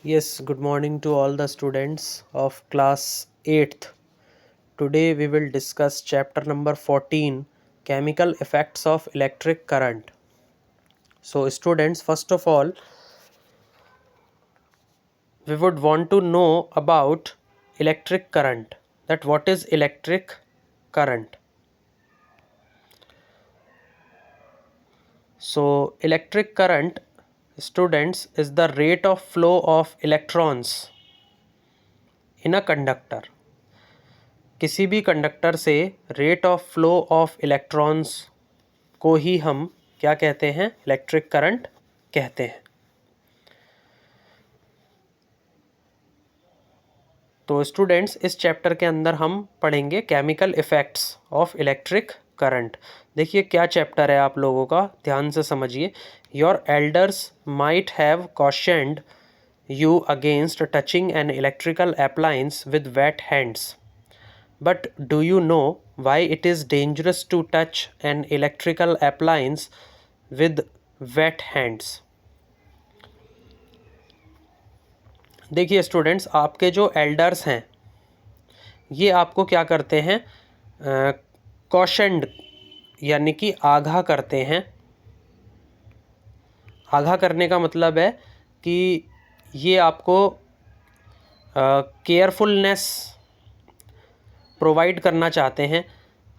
Yes, good morning to all the students of class 8th. Today we will discuss chapter number 14, Chemical Effects of Electric Current. So students, first of all, we would want to know about electric current. That what is electric current? So electric current, students, is the rate of flow of electrons in a conductor. किसी भी conductor से rate of flow of electrons को ही हम क्या कहते हैं? Electric current कहते हैं। तो स्टूडेंट्स, इस चैप्टर के अंदर हम पढ़ेंगे chemical effects of electric current. देखिए क्या चैप्टर है आप लोगों का, ध्यान से समझिए। Your elders might have cautioned you against touching an electrical appliance with wet hands. But do you know why it is dangerous to touch an electrical appliance with wet hands? देखिए students, आपके जो elders हैं ये आपको क्या करते हैं? कॉशन्ड यानी कि आगाह करते हैं। आगाह करने का मतलब है कि ये आपको केयरफुलनेस प्रोवाइड करना चाहते हैं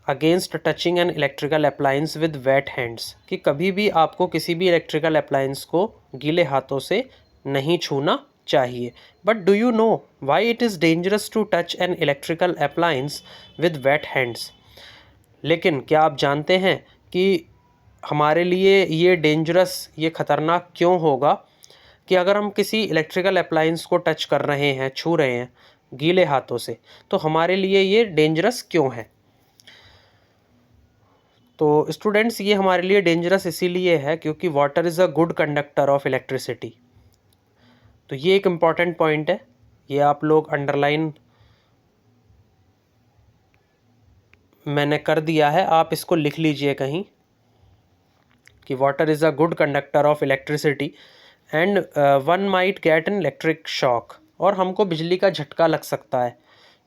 against touching N electrical appliance with wet hands, कि कभी भी आपको किसी भी इलेक्ट्रिकल अप्लायंस को गीले हाथों से नहीं छूना चाहिए। But do you know why it is dangerous to touch an electrical appliance with wet hands? लेकिन क्या आप जानते हैं कि हमारे लिए ये डेंजरस, ये ख़तरनाक क्यों होगा कि अगर हम किसी इलेक्ट्रिकल अप्लायंस को टच कर रहे हैं, छू रहे हैं गीले हाथों से, तो हमारे लिए ये डेंजरस क्यों है? तो स्टूडेंट्स, ये हमारे लिए डेंजरस इसीलिए है क्योंकि water is a good conductor of electricity. तो ये एक इम्पॉर्टेंट पॉइंट है, ये आप लोग अंडरलाइन मैंने कर दिया है, आप इसको लिख लीजिए कहीं कि water is a good conductor of electricity and one might get an electric shock, और हमको बिजली का झटका लग सकता है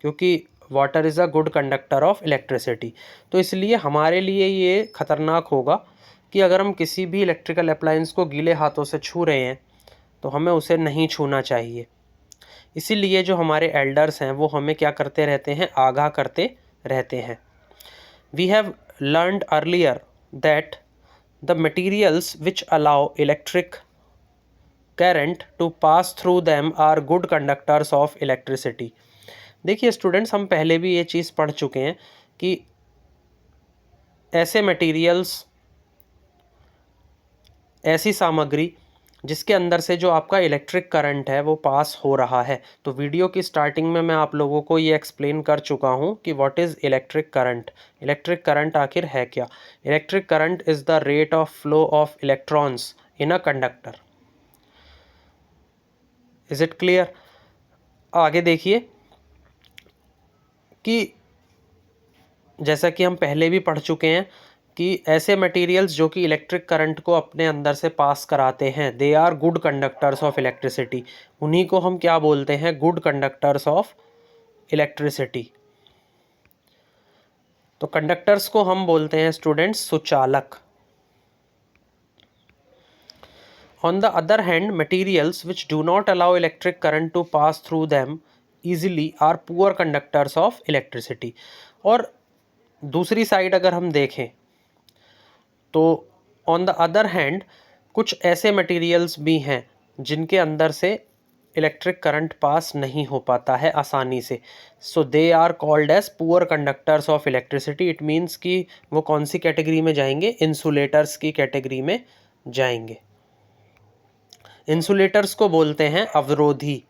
क्योंकि water is a good conductor of electricity. तो इसलिए हमारे लिए ये ख़तरनाक होगा कि अगर हम किसी भी इलेक्ट्रिकल अप्लायंस को गीले हाथों से छू रहे हैं तो हमें उसे नहीं छूना चाहिए। इसीलिए जो हमारे एल्डर्स हैं वो हमें क्या करते रहते हैं? आगाह करते रहते हैं। We have learned earlier that the materials which allow electric current to pass through them are good conductors of electricity. देखिए स्टूडेंट्स, हम पहले भी ये चीज़ पढ़ चुके हैं कि ऐसे मटेरियल्स, ऐसी सामग्री जिसके अंदर से जो आपका इलेक्ट्रिक करंट है वो पास हो रहा है। तो वीडियो की स्टार्टिंग में मैं आप लोगों को ये एक्सप्लेन कर चुका हूँ कि what is electric current. Electric current आखिर है क्या? Electric current is the rate of flow of electrons in a conductor. Is it clear? आगे देखिए कि जैसा कि हम पहले भी पढ़ चुके हैं कि ऐसे मटेरियल्स जो कि इलेक्ट्रिक करंट को अपने अंदर से पास कराते हैं, they are good conductors of electricity. उन्हीं को हम क्या बोलते हैं? Good conductors of electricity. तो कंडक्टर्स को हम बोलते हैं स्टूडेंट्स सुचालक। On the other hand, materials which do not allow electric current to pass through them easily are poor conductors of electricity. और दूसरी साइड अगर हम देखें तो ऑन द अदर हैंड कुछ ऐसे मटेरियल्स भी हैं जिनके अंदर से इलेक्ट्रिक करंट पास नहीं हो पाता है आसानी से। So they are called as poor conductors of electricity. It means कि वो कौन सी कैटेगरी में जाएंगे? इंसुलेटर्स की कैटेगरी में जाएंगे। इंसुलेटर्स को बोलते हैं अवरोधी,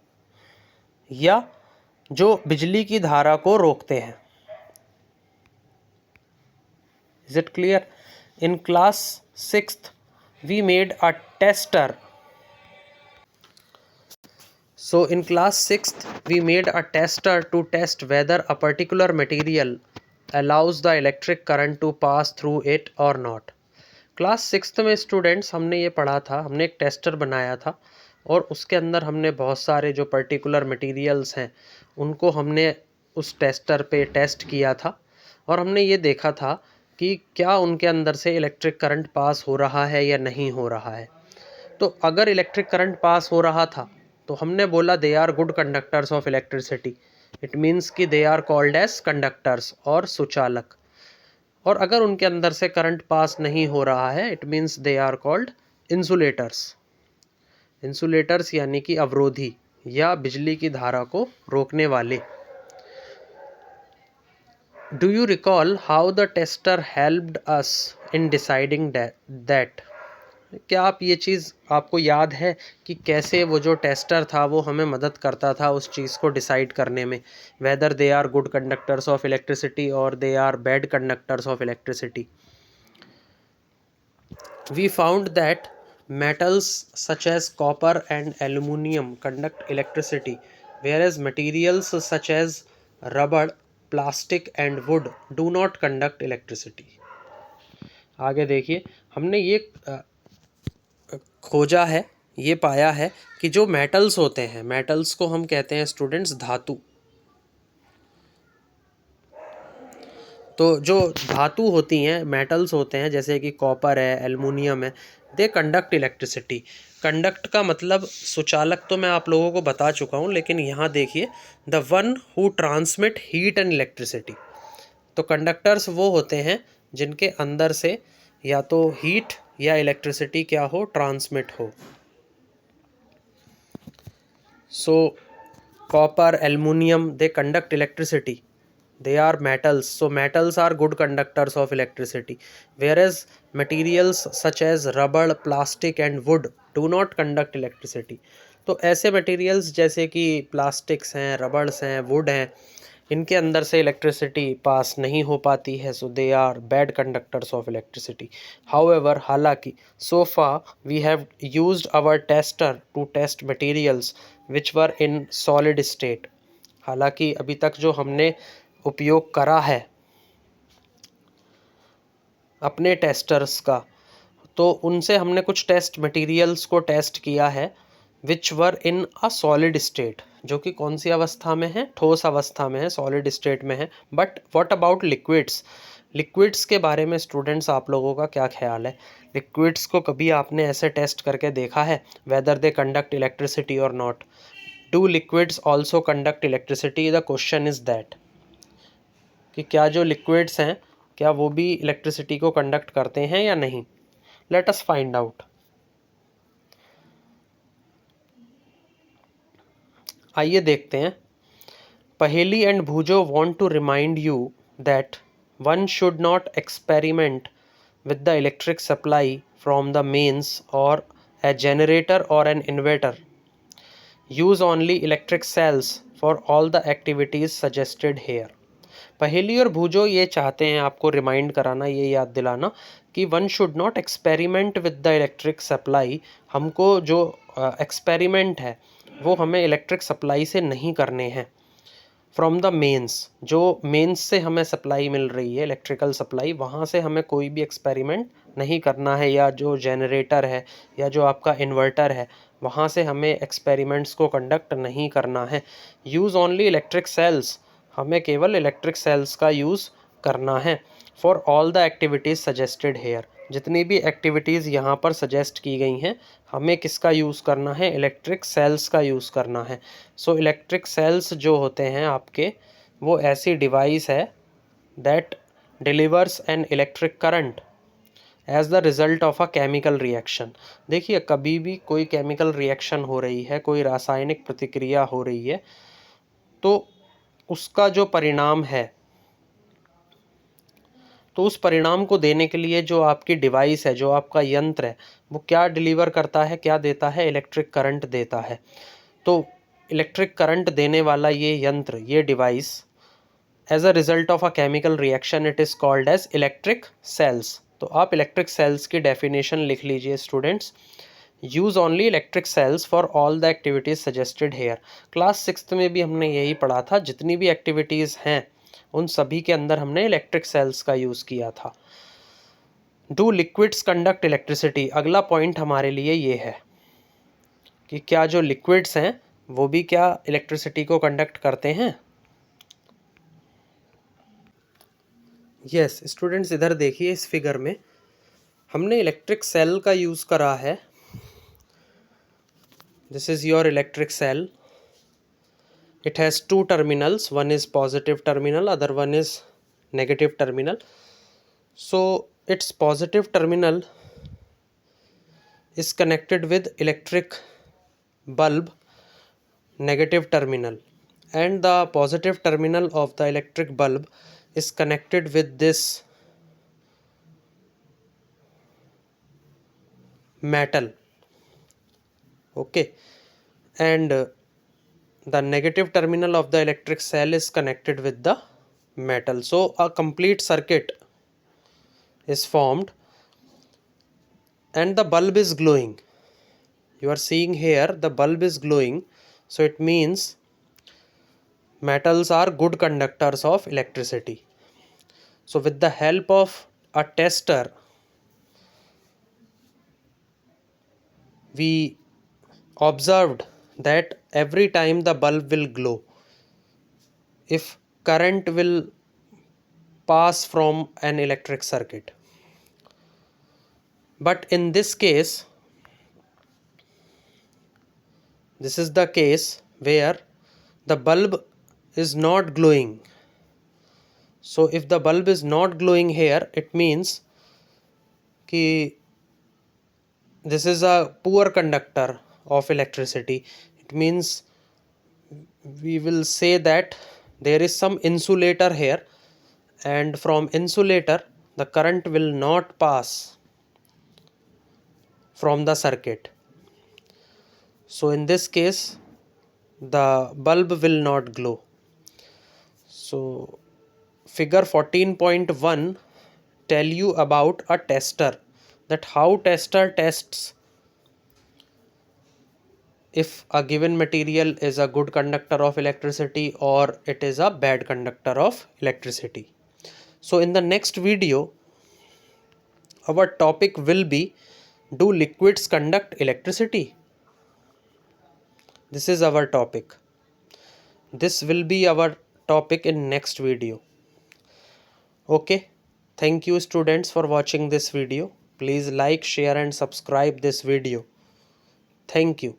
या जो बिजली की धारा को रोकते हैं। Is it clear? In class 6th we made a tester. So in class 6th we made a tester to test whether a particular material allows the electric current to pass through it or not. Class 6th में students हमने ये पढ़ा था, हमने एक tester बनाया था और उसके अंदर हमने बहुत सारे जो पर्टिकुलर मटेरियल्स हैं उनको हमने उस टेस्टर पे टेस्ट किया था और हमने ये देखा था कि क्या उनके अंदर से इलेक्ट्रिक करंट पास हो रहा है या नहीं हो रहा है। तो अगर इलेक्ट्रिक करंट पास हो रहा था तो हमने बोला they are good conductors of electricity. It means कि they are called as conductors और सुचालक। और अगर उनके अंदर से करंट पास नहीं हो रहा है it means they are called insulators. Insulators यानी कि अवरोधी या बिजली की धारा को रोकने वाले। Do you recall how the tester helped us in deciding that. क्या आप ये चीज़ आपको याद है कि कैसे वो जो टेस्टर था वो हमें मदद करता था उस चीज़ को डिसाइड करने में, whether they are good conductors of electricity or they are bad conductors of electricity. We found that metals such as copper and aluminum conduct electricity, whereas materials such as rubber, plastic and wood do not conduct electricity. आगे देखिए, हमने ये खोजा है, ये पाया है कि जो मेटल्स होते हैं, मेटल्स को हम कहते हैं स्टूडेंट्स धातु। तो जो धातु होती हैं, मेटल्स होते हैं जैसे कि कॉपर है, एल्युमिनियम है, दे कंडक्ट इलेक्ट्रिसिटी। कंडक्ट का मतलब सुचालक तो मैं आप लोगों को बता चुका हूँ, लेकिन यहाँ देखिए the one who transmit heat and electricity. तो कंडक्टर्स वो होते हैं जिनके अंदर से या तो हीट या इलेक्ट्रिसिटी क्या हो, ट्रांसमिट हो। सो copper, aluminium, they conduct electricity. They are metals, so metals are good conductors of electricity, whereas materials such as rubber, plastic and wood do not conduct electricity. तो ऐसे materials जैसे कि plastics हैं, rubbers हैं, wood हैं, इनके अंदर से इलेक्ट्रिसिटी पास नहीं हो पाती है, so they are bad conductors of electricity. However, हालांकि so far we have used our tester to test materials which were in solid state. हालांकि अभी तक जो हमने उपयोग करा है अपने टेस्टर्स का, तो उनसे हमने कुछ टेस्ट मटेरियल्स को टेस्ट किया है विच were in a solid state, जो कि कौन सी अवस्था में है, ठोस अवस्था में है, सॉलिड स्टेट में है। But what about liquids. Liquids के बारे में स्टूडेंट्स आप लोगों का क्या ख्याल है? लिक्विड्स को कभी आपने ऐसे टेस्ट करके देखा है, वेदर दे कंडक्ट इलेक्ट्रिसिटी और not? Do liquids also conduct electricity? The question is that कि क्या जो लिक्विड्स हैं क्या वो भी इलेक्ट्रिसिटी को कंडक्ट करते हैं या नहीं। Let us find out. आइए देखते हैं। Paheli and Boojho want to remind you that one should not experiment with the electric supply from the mains or a generator or an inverter. Use only electric cells for all the activities suggested here. पहेली और भूजो ये चाहते हैं आपको remind कराना, ये याद दिलाना कि one should not experiment with the electric supply. हमको जो एक्सपेरिमेंट है वो हमें इलेक्ट्रिक सप्लाई से नहीं करने हैं। फ्रॉम द मेंस, जो मेंस से हमें सप्लाई मिल रही है इलेक्ट्रिकल सप्लाई, वहाँ से हमें कोई भी एक्सपेरिमेंट नहीं करना है, या जो जनरेटर है या जो आपका इन्वर्टर है वहाँ से हमें एक्सपेरिमेंट्स को कंडक्ट नहीं करना है। यूज़ ओनली इलेक्ट्रिक सेल्स, हमें केवल इलेक्ट्रिक सेल्स का यूज़ करना है। For all the activities suggested here, जितनी भी एक्टिविटीज़ यहाँ पर सजेस्ट की गई हैं हमें किसका यूज़ करना है, इलेक्ट्रिक सेल्स का यूज़ करना है। सो इलेक्ट्रिक सेल्स जो होते हैं आपके, वो ऐसी डिवाइस है that delivers an electric current as the result of a chemical reaction. देखिए कभी भी कोई केमिकल रिएक्शन हो रही है, कोई रासायनिक प्रतिक्रिया हो रही है, तो उसका जो परिणाम है, तो उस परिणाम को देने के लिए जो आपकी डिवाइस है, जो आपका यंत्र है, वो क्या डिलीवर करता है, क्या देता है, इलेक्ट्रिक करंट देता है। तो इलेक्ट्रिक करंट देने वाला ये यंत्र, ये device, as a result of a chemical reaction it is called as electric cells. तो आप इलेक्ट्रिक सेल्स की डेफिनेशन लिख लीजिए students. Use only electric cells for all the activities suggested here. Class 6th में भी हमने यही पढ़ा था, जितनी भी एक्टिविटीज़ हैं उन सभी के अंदर हमने इलेक्ट्रिक सेल्स का यूज़ किया था। डू लिक्विड्स कंडक्ट इलेक्ट्रिसिटी, अगला पॉइंट हमारे लिए ये है। कि क्या जो लिक्विड्स हैं वो भी क्या इलेक्ट्रिसिटी को कंडक्ट करते हैं। यस स्टूडेंट्स, इधर देखिए इस फिगर में हमने इलेक्ट्रिक सेल का यूज़ करा है। This is your electric cell. It has two terminals, one is positive terminal, other one is negative terminal. So its positive terminal is connected with electric bulb negative terminal, and the positive terminal of the electric bulb is connected with this metal. Okay, and the negative terminal of the electric cell is connected with the metal. So a complete circuit is formed and the bulb is glowing. You are seeing here the bulb is glowing, so it means metals are good conductors of electricity. So with the help of a tester, we observed that every time the bulb will glow, if current will pass from an electric circuit. But in this case, this is the case where the bulb is not glowing. So if the bulb is not glowing here, it means कि this is a poor conductor of electricity. It means we will say that there is some insulator here, and from insulator the current will not pass from the circuit. So in this case the bulb will not glow. So figure 14.1 tell you about a tester, that how tester tests if a given material is a good conductor of electricity or it is a bad conductor of electricity. So in the next video our topic will be, do liquids conduct electricity? This is our topic. This will be our topic in next video. Okay, thank you students for watching this video. Please like, share and subscribe this video. Thank you.